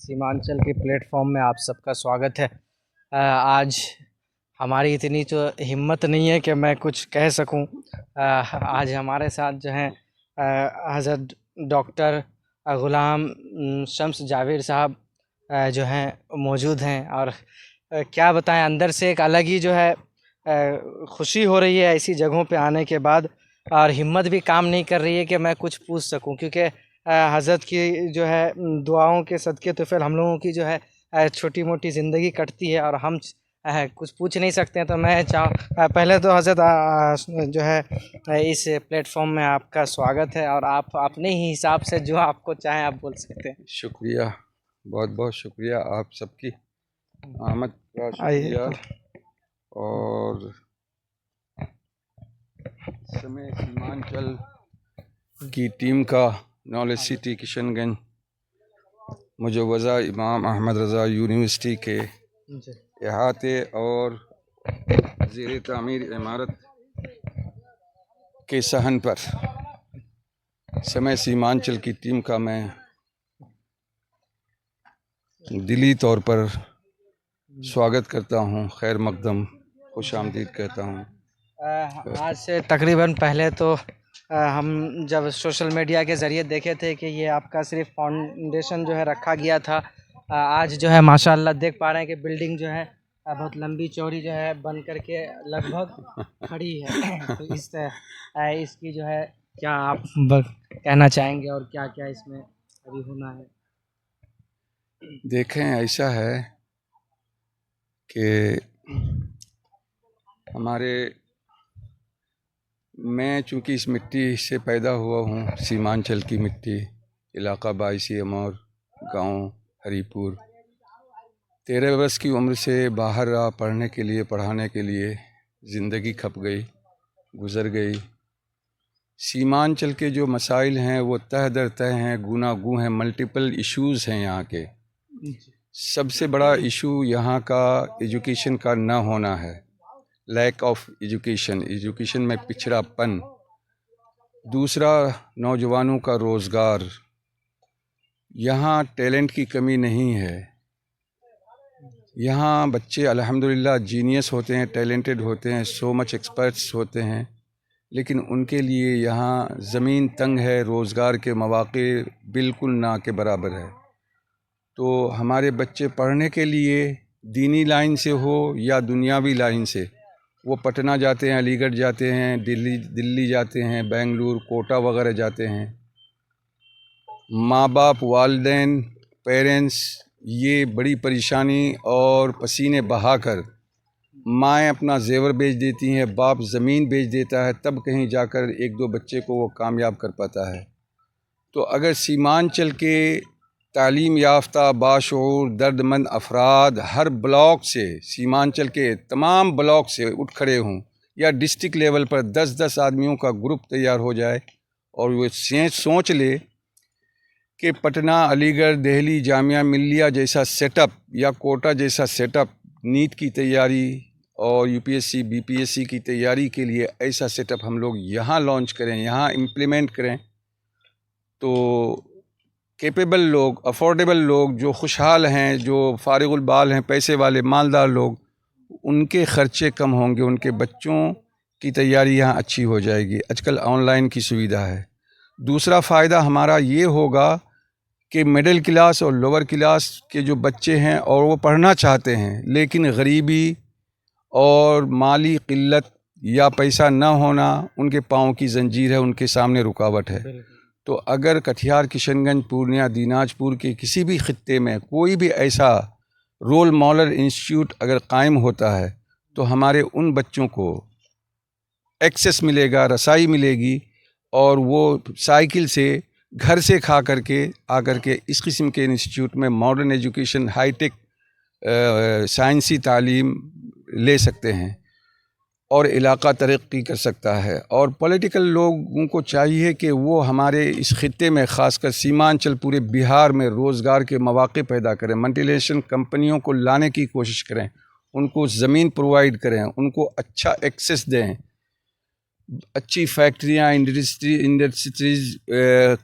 सीमांचल के प्लेटफॉर्म में आप सबका स्वागत है। आज हमारी इतनी तो हिम्मत नहीं है कि मैं कुछ कह सकूं। आज हमारे साथ जो हैं हज़रत डॉक्टर ग़ुलाम शम्स जावेद साहब जो हैं मौजूद हैं, और क्या बताएं, अंदर से एक अलग ही जो है खुशी हो रही है ऐसी जगहों पे आने के बाद, और हिम्मत भी काम नहीं कर रही है कि मैं कुछ पूछ सकूं, क्योंकि हज़रत की जो है दुआओं के सदक़े तो फिर हम लोगों की जो है छोटी मोटी ज़िंदगी कटती है, और हम कुछ पूछ नहीं सकते हैं। तो मैं पहले तो हज़रत जो है इस प्लेटफॉर्म में आपका स्वागत है, और आप अपने ही हिसाब से जो आपको चाहें आप बोल सकते हैं। शुक्रिया, बहुत बहुत शुक्रिया आप सबकी आमद का शुक्रिया। और इस समय सीमांचल की टीम का नॉलेज सिटी किशनगंज मुजव्वज़ा इमाम अहमद रज़ा यूनिवर्सिटी के अहाते और ज़ेर तामीर इमारत के सहन पर समय सीमांचल की टीम का मैं दिली तौर पर स्वागत करता हूँ, खैर मकदम, खुश आमदीद कहता हूँ। आज से तकरीबन पहले तो हम जब सोशल मीडिया के ज़रिए देखे थे कि ये आपका सिर्फ फाउंडेशन जो है रखा गया था, आज जो है माशाअल्लाह देख पा रहे हैं कि बिल्डिंग जो है बहुत लंबी चौड़ी जो है बन करके लगभग खड़ी है। तो इसकी जो है क्या आप कहना चाहेंगे, और क्या क्या इसमें अभी होना है? देखें, ऐसा है कि मैं चूँकि इस मिट्टी से पैदा हुआ हूँ, सीमांचल की मिट्टी, इलाका बाईसी अमौर, गांव हरीपुर। 13 वर्ष की उम्र से बाहर रहा पढ़ने के लिए, पढ़ाने के लिए। ज़िंदगी खप गई, गुज़र गई। सीमांचल के जो मसाइल हैं वो तह दर तह हैं, गुना गू हैं, मल्टीपल इश्यूज़ हैं यहाँ के। सबसे बड़ा इशू यहाँ का एजुकेशन का ना होना है, लैक ऑफ एजुकेशन में पिछड़ापन। दूसरा, नौजवानों का रोज़गार। यहाँ टैलेंट की कमी नहीं है, यहाँ बच्चे अल्हम्दुलिल्लाह जीनियस होते हैं, टैलेंटेड होते हैं, सो मच एक्सपर्ट्स होते हैं, लेकिन उनके लिए यहाँ ज़मीन तंग है, रोज़गार के मौक़े बिल्कुल ना के बराबर है। तो हमारे बच्चे पढ़ने के लिए दीनी लाइन से हो या दुनियावी लाइन से, वो पटना जाते हैं, अलीगढ़ जाते हैं, दिल्ली जाते हैं, बेंगलुरु, कोटा वगैरह जाते हैं। माँ बाप, वालिदैन, पेरेंट्स ये बड़ी परेशानी और पसीने बहाकर, माएँ अपना जेवर बेच देती हैं, बाप ज़मीन बेच देता है, तब कहीं जाकर एक दो बच्चे को वो कामयाब कर पाता है। तो अगर सीमांचल के तालीम याफ्ता, बाशऊर, दर्दमंद अफराद हर ब्लॉक से, सीमांचल के तमाम ब्लॉक से उठ खड़े हों, या डिस्ट्रिक्ट लेवल पर 10-10 आदमियों का ग्रुप तैयार हो जाए, और वो सोच ले कि पटना, अलीगढ़, दिल्ली, जामिया मिल्लिया जैसा सेटअप या कोटा जैसा सेटअप नीट की तैयारी और यूपीएससी, बीपीएससी की तैयारी के लिए ऐसा सेटअप हम लोग यहाँ लॉन्च करें, यहाँ इम्प्लीमेंट करें, तो कैपेबल लोग, अफोर्डेबल लोग, जो खुशहाल हैं, जो फारिगुल बाल हैं, पैसे वाले मालदार लोग, उनके ख़र्चे कम होंगे, उनके बच्चों की तैयारी यहाँ अच्छी हो जाएगी। आजकल ऑनलाइन की सुविधा है। दूसरा फ़ायदा हमारा ये होगा कि मिडिल क्लास और लोअर क्लास के जो बच्चे हैं और वो पढ़ना चाहते हैं, लेकिन गरीबी और माली क़िल्लत या पैसा ना होना उनके पाँव की ज़ंजीर है, उनके सामने रुकावट है। तो अगर कटिहार, किशनगंज, पूर्णिया, दीनाजपुर के किसी भी खित्ते में कोई भी ऐसा रोल मॉडल इंस्टीट्यूट अगर कायम होता है, तो हमारे उन बच्चों को एक्सेस मिलेगा, रसाई मिलेगी, और वो साइकिल से घर से खा करके आकर के इस किस्म के इंस्टीट्यूट में मॉडर्न एजुकेशन, हाईटेक साइंसी तालीम ले सकते हैं, और इलाका तरक्की कर सकता है। और पॉलिटिकल लोगों को चाहिए कि वो हमारे इस खित्ते में, ख़ासकर सीमांचल, पूरे बिहार में रोज़गार के मौक़े पैदा करें, मल्टीनेशनल कंपनियों को लाने की कोशिश करें, उनको ज़मीन प्रोवाइड करें, उनको अच्छा एक्सेस दें, اچھی فیکٹریاں انڈسٹریز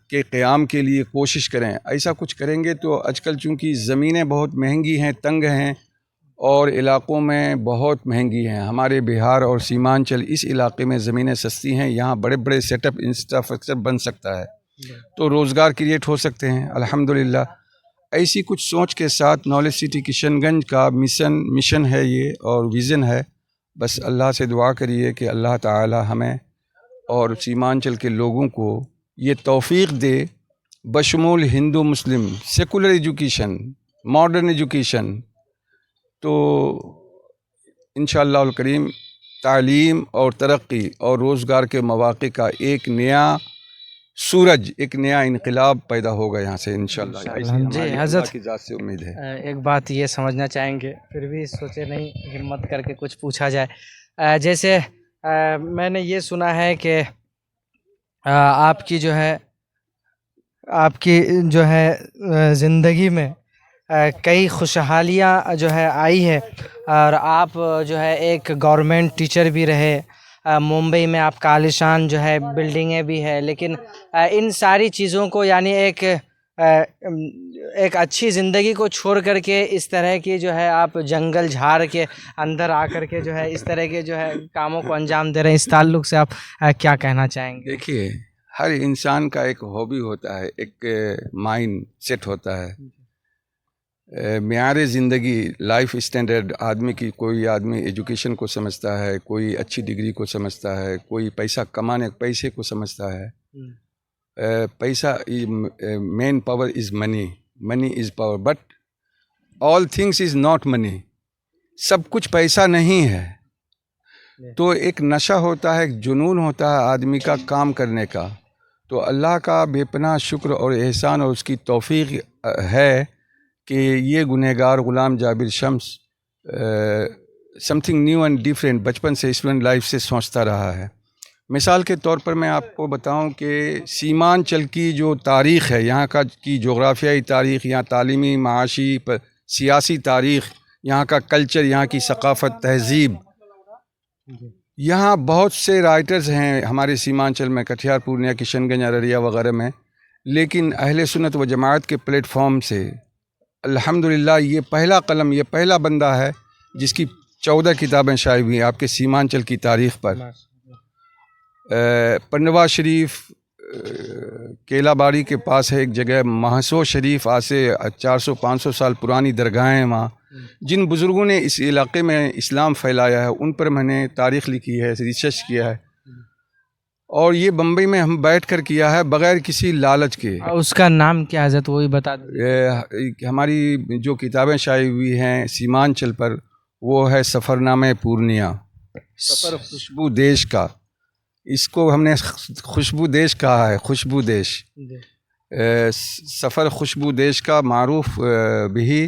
کے قیام کے لیے کوشش کریں. ایسا کچھ کریں گے تو آج کل چونکہ زمینیں بہت مہنگی ہیں, تنگ ہیں, اور علاقوں میں بہت مہنگی ہیں. ہمارے بہار اور سیمانچل اس علاقے میں زمینیں سستی ہیں, یہاں بڑے بڑے سیٹ اپ انفراسٹرکچر بن سکتا ہے, تو روزگار کریٹ ہو سکتے ہیں. الحمدللہ ایسی کچھ سوچ کے ساتھ نالج سٹی کشن گنج کا مشن ہے یہ, اور ویژن ہے. بس اللہ سے دعا کریے کہ اللہ تعالی ہمیں اور سیمانچل کے لوگوں کو یہ توفیق دے, بشمول ہندو مسلم سیکولر ایجوکیشن, ماڈرن ایجوکیشن. تو انشاءاللہ الکریم تعلیم اور ترقی اور روزگار کے مواقع کا ایک نیا سورج, ایک نیا انقلاب پیدا ہوگا یہاں سے انشاءاللہ. جی حضرت, کی ذات سے امید ہے. ایک بات یہ سمجھنا چاہیں گے, پھر بھی سوچے نہیں ہمت کر کے کچھ پوچھا جائے. جیسے میں نے یہ سنا ہے کہ آپ کی جو ہے زندگی میں کئی خوشحالیاں جو ہے آئی ہے, اور آپ جو ہے ایک گورنمنٹ ٹیچر بھی رہے. ممبئی میں آپ کا عالیشان جو ہے بلڈنگیں بھی ہے, لیکن ان ساری چیزوں کو یعنی ایک اچھی زندگی کو چھوڑ کر کے اس طرح کی جو ہے آپ جنگل جھاڑ کے اندر آ کر کے جو ہے اس طرح کے جو ہے کاموں کو انجام دے رہے ہیں. اس تعلق سے آپ کیا کہنا چاہیں گے؟ دیکھیے, ہر انسان کا ایک ہابی ہوتا ہے, ایک مائنڈ سیٹ ہوتا ہے. معیار زندگی, لائف اسٹینڈرڈ آدمی کی, کوئی آدمی ایجوکیشن کو سمجھتا ہے, کوئی اچھی ڈگری کو سمجھتا ہے, کوئی پیسے کو سمجھتا ہے. پیسہ man power is money, money is power, but all things is not money. سب کچھ پیسہ نہیں ہے. تو ایک نشہ ہوتا ہے, ایک جنون ہوتا ہے آدمی کا کام کرنے کا. تو اللہ کا بے پناہ شکر اور احسان اور اس کی توفیق ہے کہ یہ گنہگار Ghulam Jabir Shams something new and different بچپن سے اسٹوڈنٹ لائف سے سوچتا رہا ہے. مثال کے طور پر میں آپ کو بتاؤں کہ سیمانچل کی جو تاریخ ہے, یہاں کی جغرافیائی تاریخ, یہاں تعلیمی, معاشی, سیاسی تاریخ, یہاں کا کلچر, یہاں کی ثقافت, تہذیب, یہاں بہت سے رائٹرز ہیں ہمارے سیمانچل میں, کٹھیار, پورنیہ, کشن گنج, ارریہ وغیرہ میں. لیکن اہل سنت و جماعت کے پلیٹ فارم سے الحمدللہ یہ پہلا قلم, یہ پہلا بندہ ہے جس کی 14 کتابیں شائع ہوئی ہیں آپ کے سیمانچل کی تاریخ پر. پنڈوا شریف کیلا باڑی کے پاس ہے ایک جگہ, مہسو شریف, آج سے 400-500 سال پرانی درگاہیں ہیں وہاں. جن بزرگوں نے اس علاقے میں اسلام پھیلایا ہے ان پر میں نے تاریخ لکھی ہے, ریسرچ کیا ہے, اور یہ بمبئی میں ہم بیٹھ کر کیا ہے بغیر کسی لالچ کے. اس کا نام کیا حضرت, وہی بتا دیں. ہماری جو کتابیں شائع ہوئی ہیں سیمانچل پر وہ ہے سفرنامہ پورنیہ, سفر خوشبو دیش کا. اس کو ہم نے خوشبو دیش کہا ہے, خوشبو دیش. سفر خوشبو دیش کا معروف بھی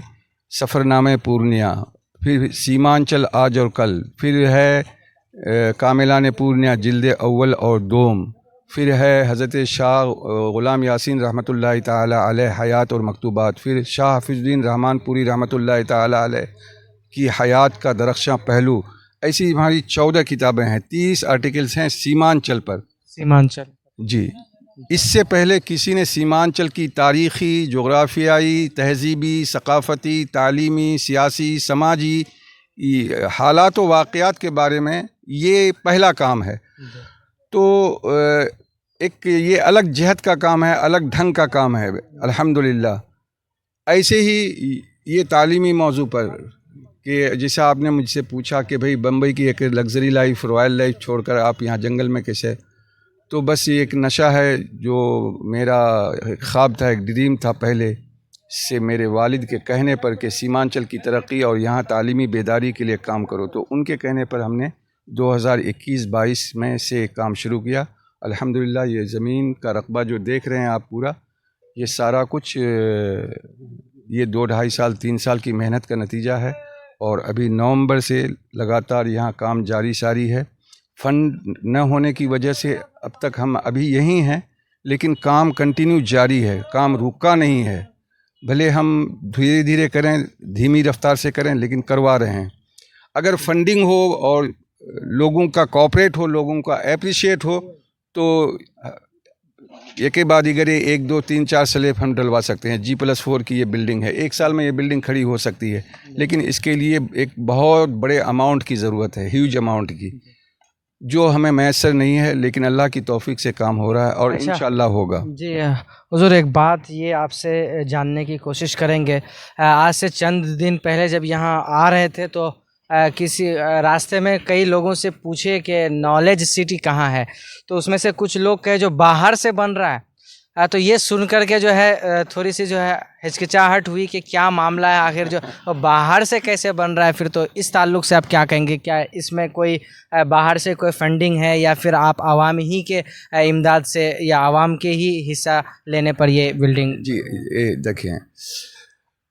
سفرنامہ پورنیہ. پھر سیمانچل آج اور کل, پھر ہے کاملان پورنیہ جلد اول اور دوم, پھر ہے حضرت شاہ غلام یاسین رحمۃ اللہ تعالی علیہ حیات اور مکتوبات, پھر شاہ حافظ الدین رحمان پوری رحمۃ اللہ تعالی علیہ کی حیات کا درخشاں پہلو. ایسی ہماری 14 کتابیں ہیں, 30 آرٹیکلز ہیں سیمانچل پر. سیمانچل جی. اس سے پہلے کسی نے سیمانچل کی تاریخی, جغرافیائی, تہذیبی, ثقافتی, تعلیمی, سیاسی, سماجی حالات و واقعات کے بارے میں, یہ پہلا کام ہے. تو ایک یہ الگ جہت کا کام ہے, الگ ڈھنگ کا کام ہے الحمدللہ. ایسے ہی یہ تعلیمی موضوع پر کہ جیسا آپ نے مجھ سے پوچھا کہ بھئی بمبئی کی ایک لگژری لائف, رائل لائف چھوڑ کر آپ یہاں جنگل میں کیسے, تو بس یہ ایک نشہ ہے جو میرا خواب تھا, ایک ڈریم تھا پہلے سے میرے والد کے کہنے پر کہ سیمانچل کی ترقی اور یہاں تعلیمی بیداری کے لیے کام کرو. تو ان کے کہنے پر ہم نے 2021-22 میں سے کام شروع کیا. الحمدللہ یہ زمین کا رقبہ جو دیکھ رہے ہیں آپ پورا, یہ سارا کچھ یہ 2-2.5 سال 3 سال کی محنت کا نتیجہ ہے. اور ابھی نومبر سے لگاتار یہاں کام جاری ساری ہے. فنڈ نہ ہونے کی وجہ سے اب تک ہم ابھی یہیں ہیں, لیکن کام کنٹینیو جاری ہے, کام رکا نہیں ہے. بھلے ہم دھیرے دھیرے کریں, دھیمی رفتار سے کریں, لیکن کروا رہے ہیں. اگر فنڈنگ ہو اور लोगों का कोऑपरेट हो, लोगों का एप्रिशिएट हो, तो एक के बाद दीगर 1 2 3 4 स्लैब हम डलवा सकते हैं। G+4 की ये बिल्डिंग है, 1 साल में ये बिल्डिंग खड़ी हो सकती है, लेकिन इसके लिए एक बहुत बड़े अमाउंट की ज़रूरत है, ह्यूज अमाउंट की, जो हमें मैसर नहीं है, लेकिन अल्लाह की तौफीक से काम हो रहा है और अच्छा। इंशाअल्लाह होगा। जी हुज़ूर, एक बात ये आपसे जानने की कोशिश करेंगे। आज से चंद दिन पहले जब यहाँ आ रहे थे तो किसी रास्ते में कई लोगों से पूछे कि नॉलेज सिटी कहाँ है, तो उसमें से कुछ लोग कहे जो बाहर से बन रहा है। तो ये सुन कर के जो है थोड़ी सी जो है हिचकिचाहट हुई कि क्या मामला है आखिर, जो बाहर से कैसे बन रहा है। फिर तो इस ताल्लुक़ से आप क्या कहेंगे, क्या इसमें कोई बाहर से कोई फंडिंग है या फिर आप आवाम ही के इमदाद से या आवाम के ही हिस्सा लेने पर ये बिल्डिंग? जी, देखें,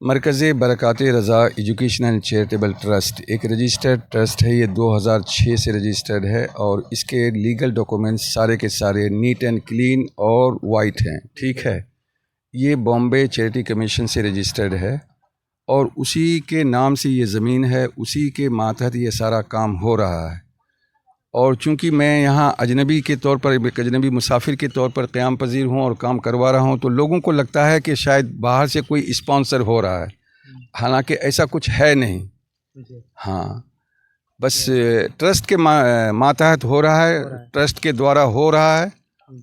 मरकज़ बरक़ात रज़ा एजुकेशनल चैरिटेबल ट्रस्ट एक रजिस्टर्ड ट्रस्ट है। ये 2006 से रजिस्टर्ड है और इसके लीगल डॉक्यूमेंट्स सारे के सारे नीट एंड क्लीन और वाइट हैं, ठीक है। ये बॉम्बे चैरिटी कमीशन से रजिस्टर्ड है और उसी के नाम से ये ज़मीन है, उसी के मातहत ये सारा काम हो रहा है। और चूंकि मैं यहाँ अजनबी के तौर पर, एक अजनबी मुसाफिर के तौर पर क़याम पजीर हूँ और काम करवा रहा हूँ, तो लोगों को लगता है कि शायद बाहर से कोई स्पॉन्सर हो रहा है, हालांकि ऐसा कुछ है नहीं। हाँ, बस ट्रस्ट के मातहत हो रहा है, ट्रस्ट के द्वारा हो रहा है।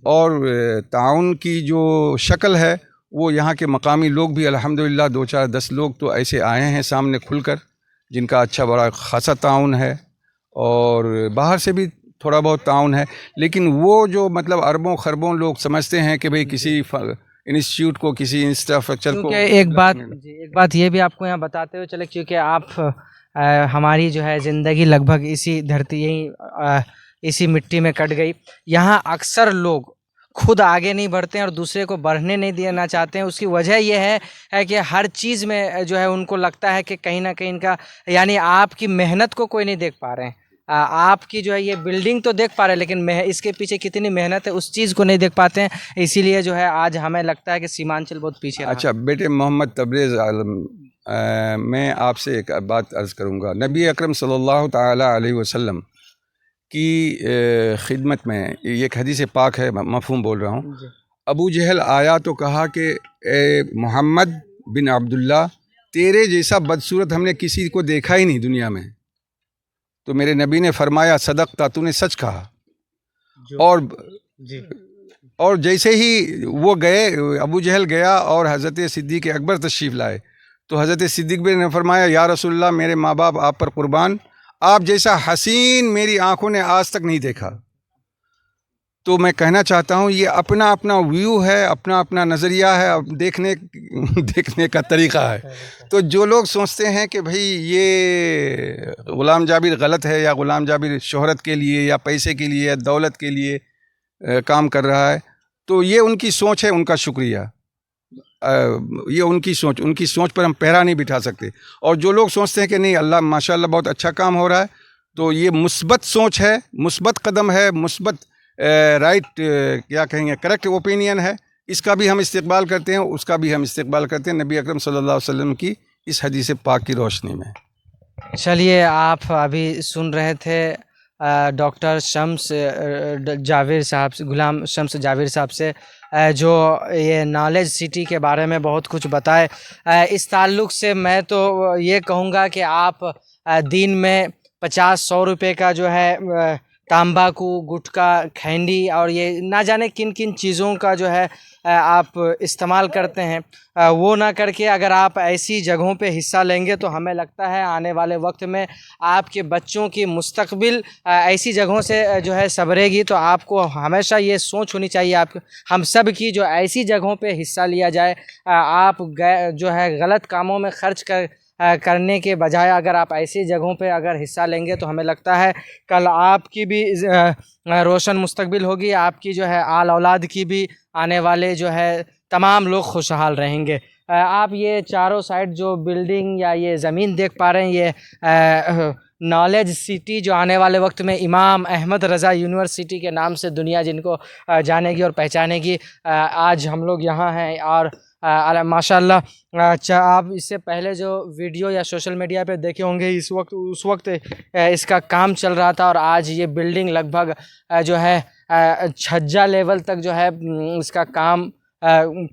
और ताउन की जो शक्ल है वो यहाँ के मकामी लोग भी अल्हम्दुलिल्लाह 2 4 10 लोग तो ऐसे आए हैं सामने खुलकर, जिनका अच्छा बड़ा खासा ताउन है, और बाहर से भी थोड़ा बहुत ताउन है। लेकिन वो जो मतलब अरबों खरबों लोग समझते हैं कि भाई किसी इंस्टीट्यूट को, किसी इंफ्रास्ट्रक्चर को, एक बात ये भी आपको यहाँ बताते हुए चले, क्योंकि आप हमारी जो है ज़िंदगी लगभग इसी धरती, यही इसी मिट्टी में कट गई। यहाँ अक्सर लोग खुद आगे नहीं बढ़ते हैं और दूसरे को बढ़ने नहीं देना चाहते हैं। उसकी वजह यह है कि हर चीज़ में जो है उनको लगता है कि कहीं ना कहीं इनका, यानी आपकी मेहनत को कोई नहीं देख पा रहे हैं। आपकी जो है ये बिल्डिंग तो देख पा रहे हैं, लेकिन इसके पीछे कितनी मेहनत है उस चीज़ को नहीं देख पाते हैं। इसीलिए जो है आज हमें लगता है कि सीमांचल बहुत पीछे रहा। अच्छा बेटे मोहम्मद तबरेज़ आलम, मैं आपसे एक बात अर्ज़ करूँगा। नबी अकरम सल्लल्लाहु ताला अलैहि वसल्लम की खिदमत में ये एक हदीस पाक है, मफ़हूम बोल रहा हूँ। अबू जहल आया तो कहा कि ए मोहम्मद बिन अब्दुल्ला, तेरे जैसा बदसूरत हमने किसी को देखा ही नहीं दुनिया में। तो मेरे नबी ने फरमाया, सदक़ता, तूने सच कहा। और जैसे ही वो गए, अबू जहल गया और हज़रत सिद्दीक़ अकबर तशरीफ़ लाए, तो हज़रत सिद्दीक़ ने फरमाया, या रसूलल्लाह, मेरे माँ बाप आप पर कुर्बान, आप जैसा हसीन मेरी आंखों ने आज तक नहीं देखा। तो मैं कहना चाहता हूँ, ये अपना अपना व्यू है, अपना अपना नज़रिया है, देखने का तरीक़ा है। तो जो लोग सोचते हैं कि भाई ये ग़ुलाम जाबिर गलत है, या ग़ुलाम जाबिर शोहरत के लिए या पैसे के लिए या दौलत के लिए काम कर रहा है, तो ये उनकी सोच है, उनका शुक्रिया। ये उनकी सोच पर हम पहरा नहीं बिठा सकते। और जो लोग सोचते हैं कि नहीं अल्लाह माशाल्लाह बहुत अच्छा काम हो रहा है, तो ये मुस्बत सोच है, मुस्बत कदम है, मुस्बत राइट, क्या कहेंगे, करेक्ट ओपिनियन है। इसका भी हम इस्तेक़बाल करते हैं, उसका भी हम इस्तेक़बाल करते हैं, नबी अकरम सल्लल्लाहु अलैहि वसल्लम की इस हदीस पाक की रोशनी में। चलिए, आप अभी सुन रहे थे डॉक्टर शम्स जावेद साहब से, गुलाम शम्स जावेद साहब से, जो ये नॉलेज सिटी के बारे में बहुत कुछ बताए। इस ताल्लुक़ से मैं तो ये कहूँगा कि आप दिन में 50-100 रुपये का जो है तंबाकू, गुटखा, खैंडी और ये ना जाने किन किन चीज़ों का जो है आप इस्तेमाल करते हैं, वो ना करके अगर आप ऐसी जगहों पे हिस्सा लेंगे तो हमें लगता है आने वाले वक्त में आपके बच्चों की मुस्तकबिल ऐसी जगहों से जो है संवरेगी। तो आपको हमेशा ये सोच होनी चाहिए आप हम सब की, जो ऐसी जगहों पे हिस्सा लिया जाए। आप जो है गलत कामों में खर्च करने के बजाय अगर आप ऐसी जगहों पे अगर हिस्सा लेंगे तो हमें लगता है कल आपकी भी रोशन मुस्तकबिल होगी, आपकी जो है आल औलाद की भी, आने वाले जो है तमाम लोग खुशहाल रहेंगे। आप ये चारों साइड जो बिल्डिंग या ये ज़मीन देख पा रहे हैं, ये नॉलेज सिटी जो आने वाले वक्त में इमाम अहमद रज़ा यूनिवर्सिटी के नाम से दुनिया जिनको जानेगी और पहचानेगी। आज हम लोग यहाँ हैं और ماشاء اللہ آپ اس سے پہلے جو ویڈیو یا سوشل میڈیا پہ دیکھے ہوں گے اس وقت اس کا کام چل رہا تھا، اور آج یہ بلڈنگ لگ بھگ جو ہے چھجا لیول تک جو ہے اس کا کام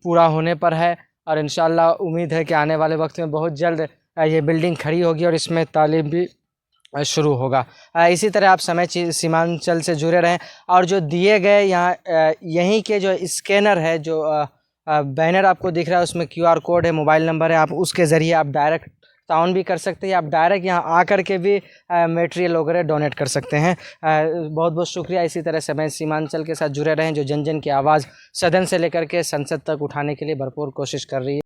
پورا ہونے پر ہے، اور انشاءاللہ امید ہے کہ آنے والے وقت میں بہت جلد یہ بلڈنگ کھڑی ہوگی اور اس میں تعلیم بھی شروع ہوگا۔ اسی طرح آپ سمے سیمانچل سے جڑے رہیں، اور جو دیے گئے یہاں یہیں کے جو اسکینر ہے، جو بینر آپ کو دکھ رہا ہے، اس میں QR کوڈ ہے، موبائل نمبر ہے، آپ اس کے ذریعے آپ ڈائریکٹ تعاون بھی کر سکتے ہیں، آپ ڈائریکٹ یہاں آ کر کے بھی میٹیریل وغیرہ ڈونیٹ کر سکتے ہیں۔ بہت بہت شکریہ۔ اسی طرح سمے سیمانچل کے ساتھ جڑے رہیں، جو جن جن کی آواز صدن سے لے کر کے سنسد تک اٹھانے کے لیے بھرپور کوشش کر رہی ہے۔